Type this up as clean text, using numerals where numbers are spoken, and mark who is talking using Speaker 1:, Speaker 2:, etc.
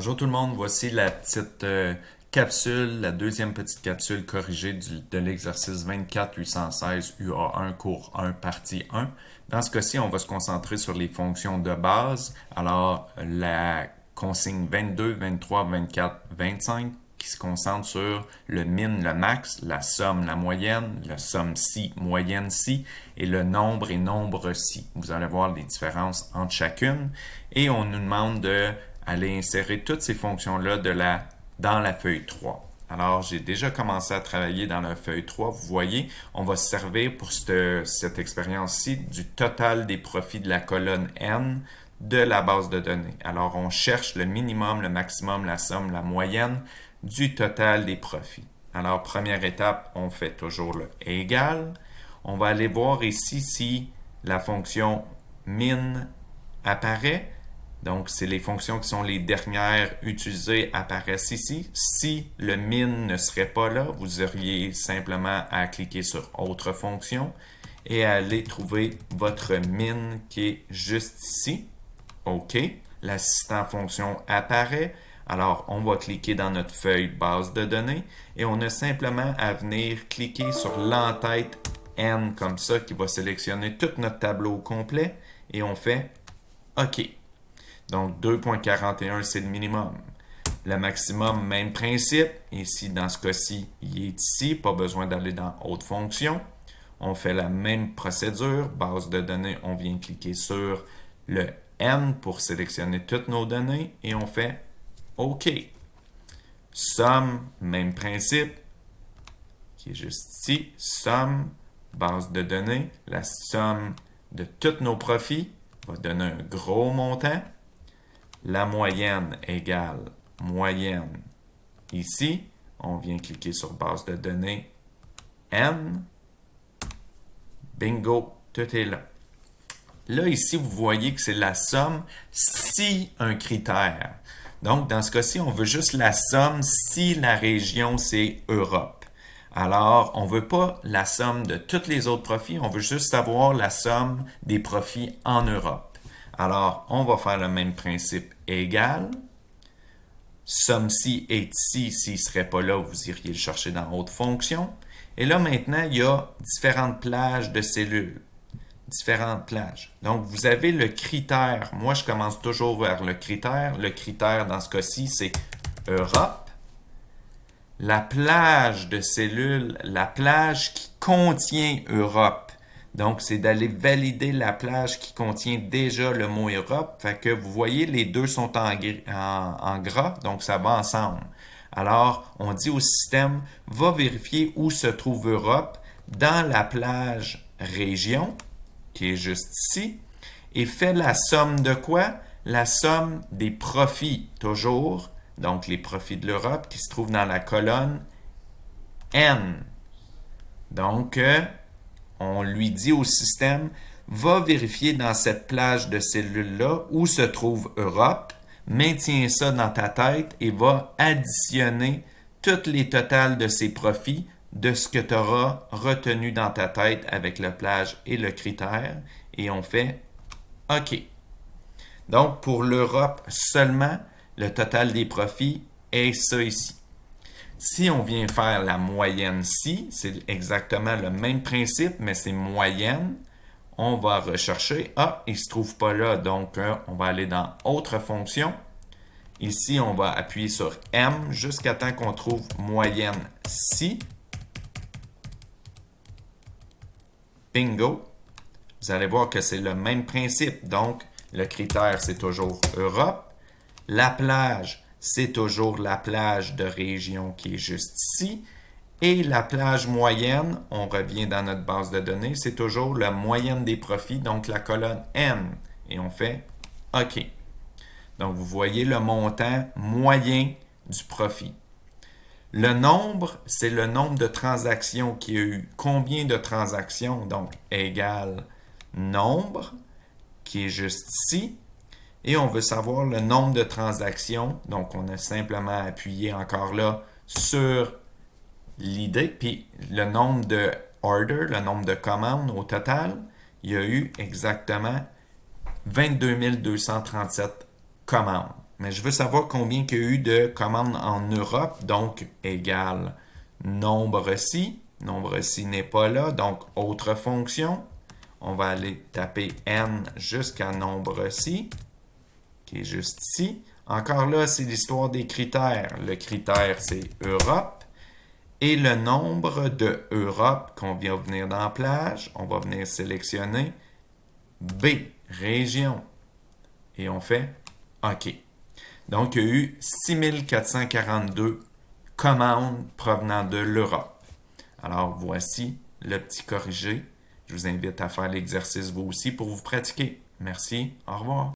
Speaker 1: Bonjour tout le monde, voici la petite capsule, la deuxième petite capsule corrigée de l'exercice 24-816 UA1 cours 1 partie 1. Dans ce cas-ci, on va se concentrer sur les fonctions de base. Alors, la consigne 22, 23, 24, 25 qui se concentre sur le min, le max, la somme, la moyenne, la somme si, moyenne si, et le nombre et nombre si. Vous allez voir les différences entre chacune. Et on nous demande d'aller insérer toutes ces fonctions-là dans la feuille 3. Alors, j'ai déjà commencé à travailler dans la feuille 3. Vous voyez, on va se servir pour cette expérience-ci du total des profits de la colonne N de la base de données. Alors, on cherche le minimum, le maximum, la somme, la moyenne du total des profits. Alors, première étape, on fait toujours le égal. On va aller voir ici si la fonction min apparaît. Donc, c'est les fonctions qui sont les dernières utilisées apparaissent ici. Si le min ne serait pas là, vous auriez simplement à cliquer sur Autre fonction et à aller trouver votre min qui est juste ici. OK. L'assistant fonction apparaît. Alors, on va cliquer dans notre feuille base de données et on a simplement à venir cliquer sur l'entête N comme ça qui va sélectionner tout notre tableau complet et on fait OK. Donc, 2.41, c'est le minimum. Le maximum, même principe. Ici, dans ce cas-ci, il est ici. Pas besoin d'aller dans Autre fonction. On fait la même procédure. Base de données, on vient cliquer sur le N pour sélectionner toutes nos données et on fait OK. Somme, même principe, qui est juste ici. Somme, base de données. La somme de tous nos profits va donner un gros montant. La moyenne égale moyenne. Ici, on vient cliquer sur base de données N. Bingo, tout est là. Là, ici, vous voyez que c'est la somme si un critère. Donc, dans ce cas-ci, on veut juste la somme si la région, c'est Europe. Alors, on ne veut pas la somme de tous les autres profits, on veut juste savoir la somme des profits en Europe. Alors, on va faire le même principe égal. Somme si est ici, s'il ne serait pas là, vous iriez le chercher dans Autre fonction. Et là, maintenant, il y a différentes plages de cellules. Différentes plages. Donc, vous avez le critère. Moi, je commence toujours vers le critère. Le critère, dans ce cas-ci, c'est Europe. La plage de cellules, la plage qui contient Europe. Donc, c'est d'aller valider la plage qui contient déjà le mot Europe. Fait que vous voyez, les deux sont en gras, donc ça va ensemble. Alors, on dit au système, va vérifier où se trouve Europe dans la plage région, qui est juste ici, et fait la somme de quoi? La somme des profits, toujours. Donc, les profits de l'Europe qui se trouvent dans la colonne N. Donc, on lui dit au système, va vérifier dans cette plage de cellules-là où se trouve Europe, maintiens ça dans ta tête et va additionner tous les totals de ces profits de ce que tu auras retenu dans ta tête avec la plage et le critère. Et on fait OK. Donc, pour l'Europe seulement, le total des profits est ça ici. Si on vient faire la moyenne ci, c'est exactement le même principe, mais c'est moyenne. On va rechercher. Ah, il ne se trouve pas là, donc on va aller dans Autre fonction. Ici, on va appuyer sur M jusqu'à temps qu'on trouve moyenne ci. Bingo. Vous allez voir que c'est le même principe. Donc, le critère, c'est toujours Europe. La plage, c'est toujours la plage de région qui est juste ici. Et la plage moyenne, on revient dans notre base de données, c'est toujours la moyenne des profits, donc la colonne N. Et on fait OK. Donc, vous voyez le montant moyen du profit. Le nombre, c'est le nombre de transactions qu'il y a eu. Combien de transactions? Donc, égale nombre, qui est juste ici. Et on veut savoir le nombre de transactions. Donc, on a simplement appuyé encore là sur l'idée. Puis, le nombre de orders, le nombre de commandes au total, il y a eu exactement 22 237 commandes. Mais je veux savoir combien il y a eu de commandes en Europe, donc égale nombre-ci. Nombre-ci n'est pas là, donc autre fonction. On va aller taper n jusqu'à nombre-ci, qui est juste ici. Encore là, c'est l'histoire des critères. Le critère, c'est Europe. Et le nombre de Europe qu'on vient venir dans la plage, on va venir sélectionner B, région. Et on fait OK. Donc, il y a eu 6442 commandes provenant de l'Europe. Alors, voici le petit corrigé. Je vous invite à faire l'exercice vous aussi pour vous pratiquer. Merci. Au revoir.